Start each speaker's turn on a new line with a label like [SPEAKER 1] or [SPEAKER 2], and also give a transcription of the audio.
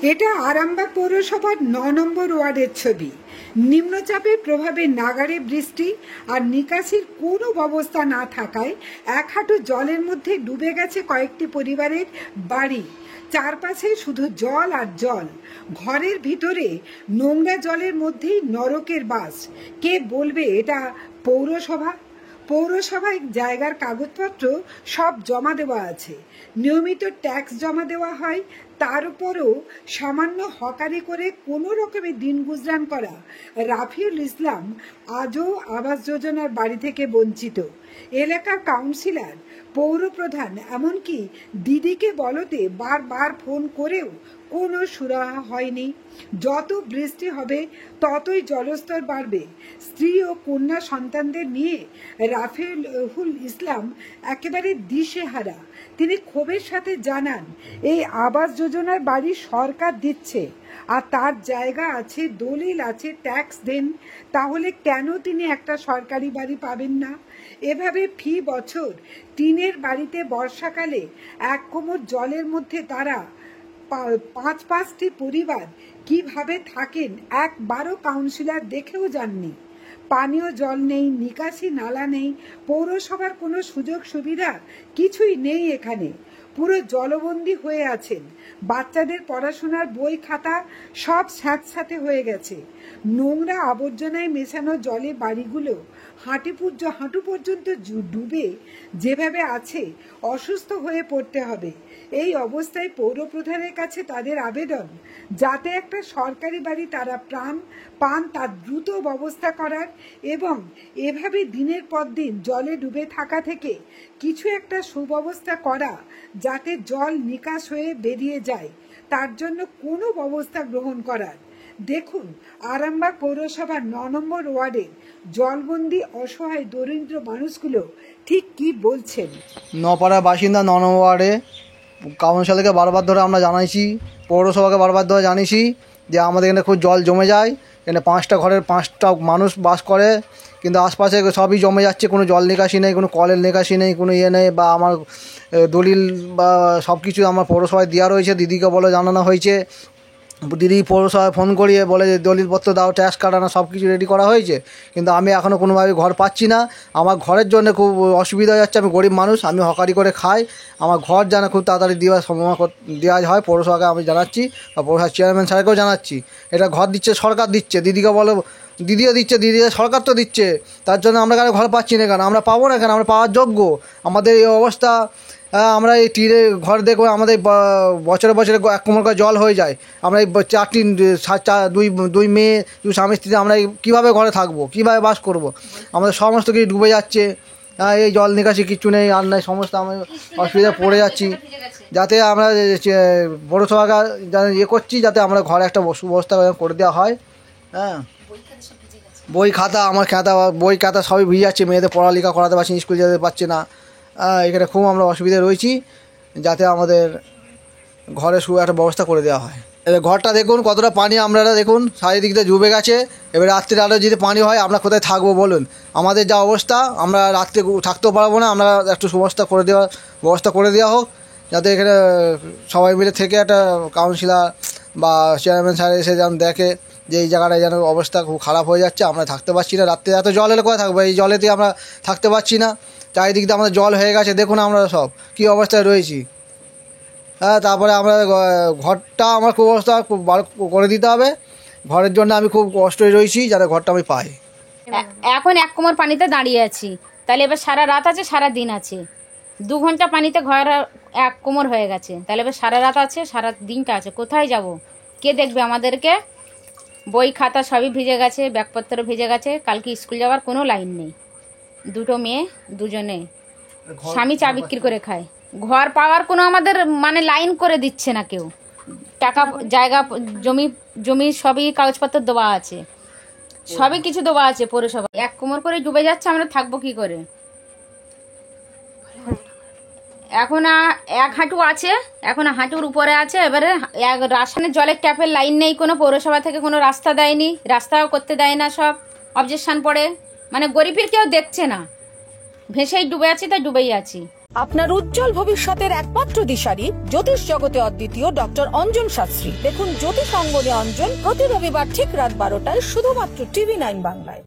[SPEAKER 1] এটা আরামবাগ পৌরসভার ৯ নম্বর ওয়ার্ডের ছবি। নিম্নচাপের প্রভাবে নাগাড়ে বৃষ্টি আর নিকাশির কোনো ব্যবস্থা না থাকায় এক হাঁটু জলের মধ্যে ডুবে গেছে কয়েকটি পরিবারের বাড়ি। চারপাশে শুধু জল আর জল। ঘরের ভিতরে নোংরা জলের মধ্যেই নরকের বাস। কে বলবে এটা পৌরসভা? পৌরসভায় জায়গার কাগজপত্র সব জমা দেওয়া আছে, নিয়মিত ট্যাক্স জমা দেওয়া হয়, তার উপরও সামান্য হকারি করে কোনো রকমের দিন গুজরান করা রাফিউল ইসলাম আজও আবাস যোজনার বাড়ি থেকে বঞ্চিত। এলাকার কাউন্সিলর, পৌরপ্রধান, এমনকি দিদিকে বলতে বারবার ফোন করেও কোনো সুরাহা হয়নি। যত বৃষ্টি হবে ততই জলস্তর বাড়বে। স্ত্রী ও কন্যা সন্তানদের নিয়ে রাফিউল ইসলাম একেবারে দিশেহারা। তিনি ক্ষোভের সাথে জানান, এই আবাস যোজনার বাড়ি সরকার দিচ্ছে আর তার জায়গা আছে, দলিল আছে, ট্যাক্স দেন, তাহলে কেন তিনি একটা সরকারি বাড়ি পাবেন না? এভাবে ফি বছর টিনের বাড়িতে বর্ষাকালে এক কোমর জলের মধ্যে তারা পাঁচটি পরিবার কিভাবে থাকেন একবারও কাউন্সিলর দেখেও যাননি। পানীয় জল নেই, নিকাশি নালা নেই, পৌরসভার কোনো সুযোগ সুবিধা কিছুই নেই এখানে। পুরো জলবন্দী হয়ে আছেন। বাচ্চাদের পড়াশোনার বই খাতা সব স্যাঁতস্যাঁতে হয়ে গেছে। নোংরা আবর্জনায় মেশানো জলে বাড়িগুলো হাঁটু পর্যন্ত ডুবে যেভাবে আছে, অসুস্থ হয়ে পড়তে হবে। এই অবস্থায় পৌরপ্রধানের কাছে তাদের আবেদন, যাতে একটা সরকারি বাড়ি তারা পান তার দ্রুত ব্যবস্থা করার, এবং এভাবে দিনের পর দিন জলে ডুবে থাকা থেকে কিছু একটা সুব্যবস্থা করা, যাতে জল নিকাশ হয়ে বেরিয়ে যায়, তার জন্য কোনো ব্যবস্থা গ্রহণ করার। দেখুন আরামবাগ পৌরসভার ৯ নম্বর ওয়ার্ডের জলবন্দি অসহায় দরিদ্র মানুষগুলো ঠিক কি বলছেন।
[SPEAKER 2] নপাড়ার বাসিন্দা ৯ নম্বর ওয়ার্ডে কাউন্সিলরকে বারবার ধরে আমরা জানাইছি, পৌরসভাকে বারবার ধরে জানিয়েছি যে আমাদের এখানে খুব জল জমে যায়। এখানে 5টা ঘরের 5টা মানুষ বাস করে, কিন্তু আশপাশে সবই জমে যাচ্ছে। কোনো জল নিকাশি নেই, কোনো কলের নিকাশি নেই, কোনো ইয়ে নেই। বা আমার দলিল বা সব কিছু আমার পৌরসভায় দেওয়া রয়েছে, দিদিকে বলে জানানো হয়েছে। দিদি পৌরসভায় ফোন করিয়ে বলে যে দলিলপত্র দাও, ট্যাক্স কাটানো সব কিছু রেডি করা হয়েছে, কিন্তু আমি এখনও কোনোভাবে ঘর পাচ্ছি না। আমার ঘরের জন্য খুব অসুবিধা হয়ে যাচ্ছে। আমি গরিব মানুষ, আমি হকারি করে খাই। আমার ঘর যেন খুব তাড়াতাড়ি দেওয়া হয়, পৌরসভাকে আমি জানাচ্ছি বা পৌরসভার চেয়ারম্যান স্যারকেও জানাচ্ছি। এটা ঘর দিচ্ছে সরকার দিচ্ছে, দিদিকে বলো, দিদিও দিচ্ছে, সরকার তো দিচ্ছে, তার জন্য আমরা কেন ঘর পাচ্ছি না? কেন আমরা পাবো না? কেন আমরা পাওয়ার যোগ্য? আমাদের এই অবস্থা, আমরা এই টিনের ঘর দেখবো, আমাদের বছরে বছরে এক কোমর করে জল হয়ে যায়। আমরা এই দুই মেয়ে, দুই স্বামী স্ত্রী, আমরা কীভাবে ঘরে থাকবো, কীভাবে বাস করব? আমাদের সমস্ত কিছু ডুবে যাচ্ছে। এই জল নিকাশি কিচ্ছু নেই, আর নেই, সমস্ত আমি অসুবিধায় পড়ে যাচ্ছি। যাতে আমরা পৌরসভাকে ইয়ে করছি, যাতে আমরা ঘরে একটা সুব্যবস্থা করে দেওয়া হয়। হ্যাঁ, বই খাতা, আমার বই খাতা সবই ভিজে যাচ্ছে। মেয়েদের পড়ালেখা করাতে পারছি, স্কুল যেতে পারছে না। এখানে খুব আমরা অসুবিধায় রয়েছি, যাতে আমাদের ঘরে একটা ব্যবস্থা করে দেওয়া হয়। এবার ঘরটা দেখুন কতটা পানি, আপনারা দেখুন চারিদিক দিয়ে ডুবে গেছে। এবার রাত্রির আলো যদি পানি হয়, আমরা কোথায় থাকবো বলুন? আমাদের যা অবস্থা, আমরা রাত্রে থাকতেও পারবো না। আমরা একটু ব্যবস্থা করে দেওয়া হোক, যাতে এখানে সবাই মিলে থেকে একটা কাউন্সিলর বা চেয়ারম্যান স্যার এসে যেন দেখে যে এই জায়গাটায় যেন অবস্থা খুব খারাপ হয়ে যাচ্ছে। আমরা থাকতে পারছি না, রাত্রে এত জল এলে কোথায় থাকবো? এই জলেতে আমরা থাকতে পারছি না। চারিদিক দিয়ে আমাদের জল হয়ে গেছে, দেখুন আমরা সব কী অবস্থায় রয়েছি। হ্যাঁ, তারপরে আমরা ঘরটা আমার খুব অবস্থা খুব ভালো করে দিতে হবে। ঘরের জন্য আমি খুব কষ্টই রয়েছি, যাতে ঘরটা আমি পাই।
[SPEAKER 3] এখন এক কোমর পানিতে দাঁড়িয়ে আছি, তাহলে এবার সারা রাত আছে, সারা দিন আছে। 2 ঘন্টা পানিতে ঘর এক কোমর হয়ে গেছে, তাহলে এবার সারা রাত আছে, সারা দিনটা আছে। কোথায় যাব? কে দেখবে আমাদেরকে? বই খাতা সবই ভিজে গেছে, ব্যাগপত্র ভিজে গেছে। কালকে স্কুল যাওয়ার কোনো লাইন নেই। 2টো মেয়ে, দুজনে স্বামী চা বিক্রি করে খায়। ঘর পাওয়ার কোনো আমাদের মানে লাইন করে দিচ্ছে না কেউ। টাকা, জায়গা, জমি সবই কাগজপত্র দেওয়া আছে, সবই কিছু দেওয়া আছে পৌরসভা। এক কোমর করে ডুবে যাচ্ছে, আমরা থাকবো কি করে? এখন এক হাঁটু আছে, এখন হাঁটুর উপরে আছে। এবারে রাসায়নিক জলের ট্যাপের লাইন নেই, কোনো পৌরসভা থেকে কোনো রাস্তা দেয়নি, রাস্তাও করতে দেয় না, সব অবজেকশন পড়ে। মানে গরিবের কেউ দেখছে না, ভেসেই ডুবে আছি, তাই ডুবেই আছি।
[SPEAKER 4] আপনার উজ্জ্বল ভবিষ্যতের একমাত্র দিশারি জ্যোতিষ জগতে অদ্বিতীয় ডক্টর অঞ্জন শাস্ত্রী। দেখুন জ্যোতিষ অঙ্গনে অঞ্জন প্রতি রবিবার ঠিক রাত 12টায় শুধুমাত্র TV9 বাংলায়।